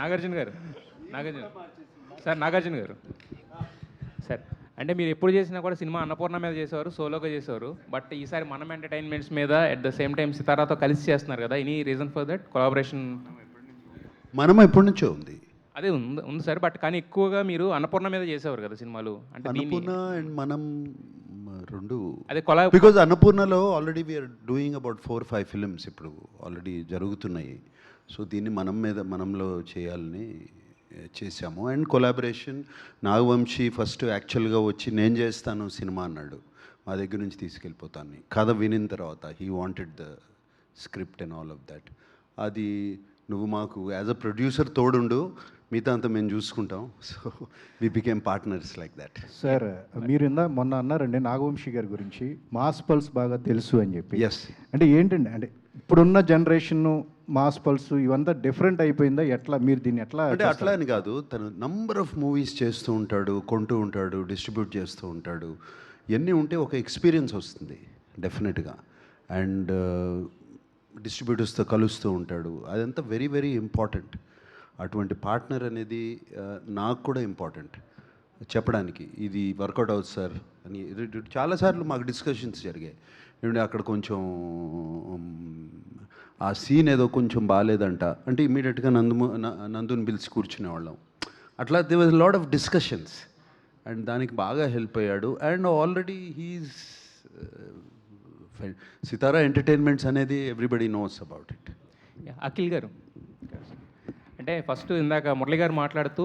నాగార్జున గారు నాగార్జున గారు సార్, అంటే మీరు ఎప్పుడు చేసినా కూడా సినిమా అన్నపూర్ణ మీద చేసేవారు, సోలోగా చేసేవారు. బట్ ఈసారి మనం ఎంటర్టైన్మెంట్స్ మీద అట్ ద సేమ్ టైం సితారాతో కలిసి చేస్తున్నారు కదా, any reason for that collaboration? మనం ఎప్పటి నుంచో ఉంది అదే ఉంది సార్, బట్ కానీ ఎక్కువగా మీరు అన్నపూర్ణ మీద చేసేవారు కదా సినిమాలు, అంటే అన్నపూర్ణ అండ్ మనం రెండు అదే బికాజ్ అన్నపూర్ణలో already we're doing about 4-5 films ఇప్పుడు ఆల్రెడీ జరుగుతున్నాయి. సో దీన్ని మనంలో చేయాలని చేశాము. అండ్ కొలాబరేషన్ నాగవంశీ ఫస్ట్ యాక్చువల్గా వచ్చి నేను చేస్తాను సినిమా అన్నాడు, మా దగ్గర నుంచి తీసుకెళ్ళిపోతాను. కథ వినిన తర్వాత he wanted the script and all of that. అది నువ్వు మాకు యాజ్ అ ప్రొడ్యూసర్ తోడుండు, మిగతా అంతా మేము చూసుకుంటాం. So we became partners like that. Sir మీరు మొన్న అన్నారండి నాగవంశీ గారి గురించి మాస్ పల్స్ బాగా తెలుసు అని చెప్పి. ఎస్, అంటే ఏంటండి, అంటే ఇప్పుడున్న జనరేషన్ మాస్ పల్స్ ఇవంతా డిఫరెంట్ అయిపోయిందా, ఎట్లా మీరు దీన్ని ఎట్లా? అంటే అట్లా అని కాదు, తను నంబర్ ఆఫ్ మూవీస్ చేస్తూ ఉంటాడు, కొంటూ ఉంటాడు, డిస్ట్రిబ్యూట్ చేస్తూ ఉంటాడు. ఇవన్నీ ఉంటే ఒక ఎక్స్పీరియన్స్ వస్తుంది డెఫినెట్గా. అండ్ డిస్ట్రిబ్యూటర్స్తో కలుస్తూ ఉంటాడు, అదంతా వెరీ వెరీ ఇంపార్టెంట్. అటువంటి పార్ట్నర్ అనేది నాకు కూడా ఇంపార్టెంట్ చెప్పడానికి, ఇది వర్కౌట్ అవుతుంది సార్ అని. చాలాసార్లు మాకు డిస్కషన్స్ జరిగాయి, ఏమిటి అక్కడ కొంచెం ఆ సీన్ ఏదో కొంచెం బాగాలేదంట అంటే ఇమీడియట్గా నందుని పిలిచి కూర్చునేవాళ్ళం. అట్లా there was lot of discussions and దానికి బాగా హెల్ప్ అయ్యాడు. And already he's Sitara entertainments అనేది everybody knows about it. Akhil garu, అంటే ఫస్ట్ ఇందాక మురళి గారు మాట్లాడుతూ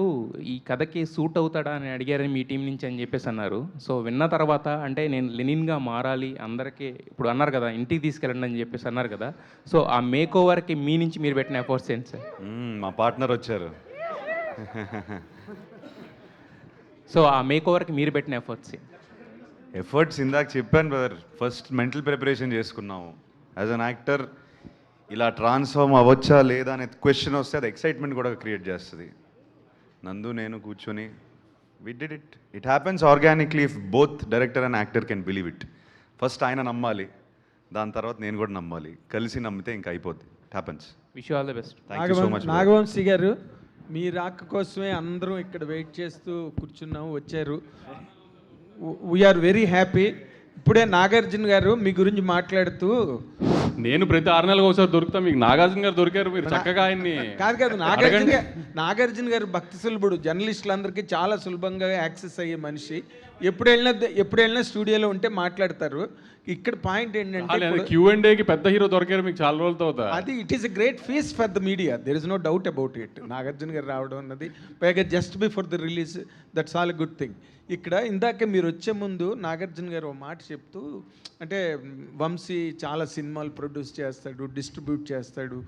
ఈ కథకి సూట్ అవుతాడా అని అడిగారని మీ టీం నుంచి అని చెప్పేసి అన్నారు. సో విన్న తర్వాత అంటే నేను లెనిన్గా మారాలి అందరికీ ఇప్పుడు అన్నారు కదా, ఇంటికి తీసుకెళ్ళండి అని చెప్పేసి అన్నారు కదా. సో ఆ మేక్ ఓవర్కి మీ నుంచి మీరు పెట్టిన ఎఫర్ట్స్ ఏంటి సార్? మా పార్ట్నర్ వచ్చారు. సో ఆ మేక్ ఓవర్కి మీరు పెట్టిన ఎఫర్ట్స్ ఇందాక చెప్పాను బ్రదర్, ఫస్ట్ మెంటల్ ప్రిపరేషన్ చేసుకున్నాము. యాజ్ అన్ యాక్టర్ ఇలా ట్రాన్స్ఫార్మ్ అవ్వచ్చా లేదా అనే క్వశ్చన్ వస్తే అది ఎక్సైట్మెంట్ కూడా క్రియేట్ చేస్తుంది. నందు నేను కూర్చొని we did it. It happens organically if both director and actor can believe it. First ఆయన నమ్మాలి, దాని తర్వాత నేను కూడా నమ్మాలి, కలిసి నమ్మితే ఇంకా అయిపోద్ది. It happens. Wish you all the best. Thank you so much. Nagavamsi garu, మీ రాక కోసమే అందరం ఇక్కడ వెయిట్ చేస్తూ కూర్చున్నాము, వచ్చారు. We are very happy. ఇప్పుడే నాగార్జున గారు మీ గురించి మాట్లాడుతూ, నేను ప్రతి 6 నెలలకు ఒకసారి దొరుకుతా, మీకు నాగార్జున గారు దొరికారు, మీరు చక్కగా ఆయన్ని. కాదు నాగార్జున గారు భక్తి సులభుడు, జర్నలిస్టులందరికీ చాలా సులభంగా యాక్సెస్ అయ్యే మనిషి. ఎప్పుడు వెళ్ళినా స్టూడియోలో ఉంటే మాట్లాడతారు. ఇక్కడ పాయింట్ ఏంటంటే Q&Aకి పెద్ద హీరో దొరికారు మీకు చాలా రోజులతో. అది it is a great feast for the media, there is no doubt about it. Nagarjuna garu రావడం అన్నది, పైగా just before the release, that's all a good thing. ఇక్కడ ఇందాక మీరు వచ్చే ముందు నాగార్జున గారు ఒక మాట చెప్తూ, అంటే వంశీ చాలా సినిమాలు ప్రొడ్యూస్ చేస్తాడు, డిస్ట్రిబ్యూట్ చేస్తాడు,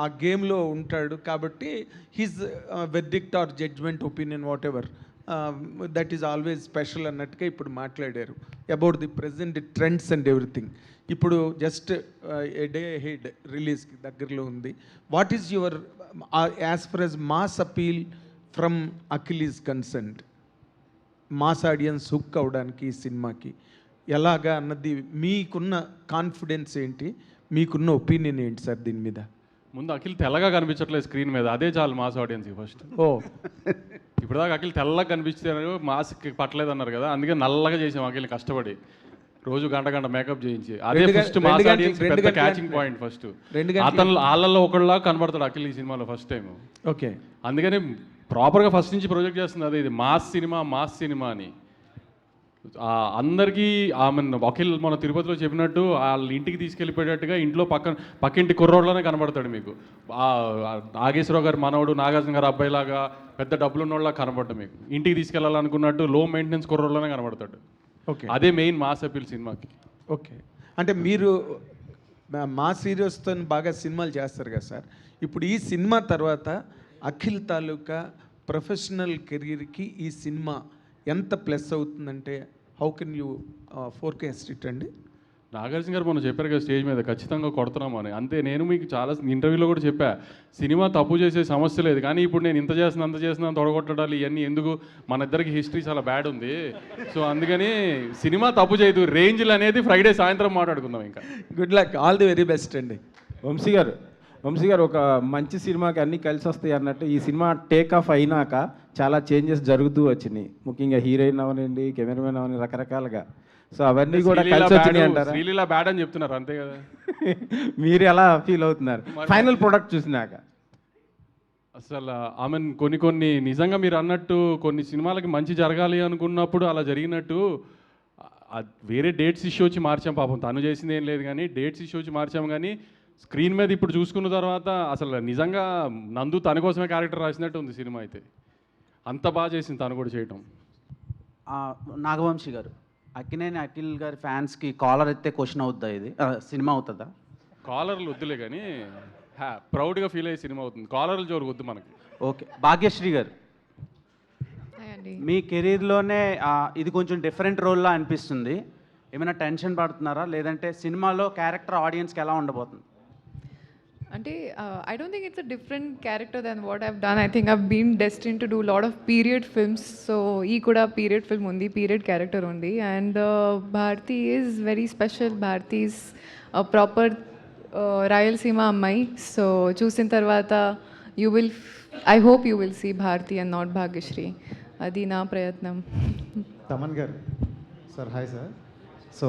ఆ గేమ్లో ఉంటాడు కాబట్టి his verdict or judgement opinion whatever that is always special అన్నట్టుగా ఇప్పుడు మాట్లాడారు about the present trends and everything. ఇప్పుడు జస్ట్ ఏ డే హెడ్ రిలీజ్కి దగ్గరలో ఉంది. What is your as far as mass appeal from Akhil is concerned? Mass audience hook అవడానికి ఈ సినిమాకి ఎలాగా అన్నది మీకున్న కాన్ఫిడెన్స్ ఏంటి, మీకున్న ఒపీనియన్ ఏంటి సార్ దీని మీద? ముందు అఖిల్ తెల్లగా కనిపించట్లేదు స్క్రీన్ మీద, అదే చాలు మాస్ ఆడియన్స్కి ఫస్ట్. ఇప్పుడు దాకా అఖిల్ తెల్లగా కనిపించారు, మాస్కి పట్టలేదు అన్నారు కదా, అందుకే నల్లగా చేసాం అఖిల్ని కష్టపడి, రోజు గంట మేకప్ చేయించి. అదే ఫస్ట్ మాస్ ఆడియన్స్ పెద్ద క్యాచింగ్ పాయింట్. ఫస్ట్ అతను వాళ్ళల్లో ఒకళ్ళగా కనబడతాడు అఖిల్ ఈ సినిమాలో ఫస్ట్ టైం. ఓకే, అందుకని ప్రాపర్గా ఫస్ట్ నుంచి ప్రొజెక్ట్ చేస్తుంది అదే, ఇది మాస్ సినిమా అని అందరికీ. ఆమె అఖిల్ మన తిరుపతిలో చెప్పినట్టు వాళ్ళ ఇంటికి తీసుకెళ్ళిపోయేటట్టుగా ఇంట్లో పక్కింటి కుర్రోడ్లోనే కనబడతాడు మీకు. నాగేశ్వరరావు గారు మనవడు, నాగార్జున గారు అబ్బాయిలాగా పెద్ద డబ్బులు ఉన్నోళ్ళ కనబడ్డా మీకు. ఇంటికి తీసుకెళ్లాలనుకున్నట్టు లో మెయింటెనెన్స్ కుర్రోడ్లోనే కనబడతాడు. ఓకే, అదే మెయిన్ మాస్ అపీల్ సినిమాకి. ఓకే, అంటే మీరు మాస్ హీరోస్తో బాగా సినిమాలు చేస్తారు కదా సార్. ఇప్పుడు ఈ సినిమా తర్వాత అఖిల్ తాలూకా ప్రొఫెషనల్ కెరీర్కి ఈ సినిమా ఎంత ప్లస్ అవుతుందంటే how can you forecast it అండి? నాగార్జున గారు మనం చెప్పారు కదా స్టేజ్ మీద, ఖచ్చితంగా కొడుతున్నాము అని. అంతే, నేను మీకు చాలా ఇంటర్వ్యూలో కూడా చెప్పా, సినిమా తప్పు చేసే సమస్య లేదు, కానీ ఇప్పుడు నేను ఇంత చేస్తున్నా అంత చేస్తున్నా తొడగొట్టడాలు ఇవన్నీ ఎందుకు, మన ఇద్దరికి హిస్టరీ చాలా బ్యాడ్ ఉంది. సో అందుకని సినిమా తప్పు చేయదు, రేంజ్లు అనేది ఫ్రైడే సాయంత్రం మాట్లాడుకుందాం. ఇంకా good luck, all the very best అండి. వంశీ గారు, వంశీ గారు ఒక మంచి సినిమాకి అన్నీ కలిసి వస్తాయి అన్నట్టు ఈ సినిమా టేక్ ఆఫ్ అయినాక చాలా చేంజెస్ జరుగుతూ వచ్చినాయి, ముఖ్యంగా హీరోయిన్ అవనండి, కెమెరామెన్ అవని, రకరకాలుగా. సో అవన్నీ కూడా కలిసి వచ్చినాయి అంటారా? శ్రీలీల బ్యాడ్ అని చెప్తున్నారు అంతే కదా. మీరు ఎలా ఫీల్ అవుతున్నారు ఫైనల్ ప్రొడక్ట్ చూసినాక? అసలు ఆమె కొన్ని నిజంగా మీరు అన్నట్టు కొన్ని సినిమాలకి మంచి జరగాలి అనుకున్నప్పుడు అలా జరిగినట్టు వేరే డేట్స్ ఇష్యూ వచ్చి మార్చాం. పాపం తను చేసింది ఏం లేదు కానీ డేట్స్ ఇష్యూ వచ్చి మార్చాం. కానీ స్క్రీన్ మీద ఇప్పుడు చూసుకున్న తర్వాత అసలు నిజంగా నందు తన కోసమే క్యారెక్టర్ రాసినట్టు ఉంది సినిమా అయితే. అంత బాగా చేసింది తను కూడా చేయటం. నాగవంశీ గారు, అక్కినేని అఖిల్ గారి ఫ్యాన్స్కి కాలర్ ఎత్తే క్వశ్చన్ అవుతుందా ఇది సినిమా అవుతుందా? కాలర్లు వద్దులే కానీ ప్రౌడ్గా ఫీల్ అయ్యే సినిమా అవుతుంది. కాలర్లు జోరు వద్దు మనకి. ఓకే. భాగ్యశ్రీ గారు, హాయ్ అండి. మీ కెరీర్లోనే ఇది కొంచెం డిఫరెంట్ రోల్లా అనిపిస్తుంది. ఏమైనా టెన్షన్ పడుతున్నారా, లేదంటే సినిమాలో క్యారెక్టర్ ఆడియన్స్కి ఎలా ఉండబోతుంది? అంటే I don't think it's a different character then what I've done. I think I've been destined to do lot of period films. So ఈ కూడా పీరియడ్ ఫిల్మ్ ఉంది, పీరియడ్ క్యారెక్టర్ ఉంది. And Bharathi is very special. Bharathi is proper Rayalaseema అమ్మాయి. So చూసిన తర్వాత you will, I hope you will see Bharathi and not Bhagyashree. అది నా ప్రయత్నం. తమన్ గారు సార్, హాయ్ సార్. సో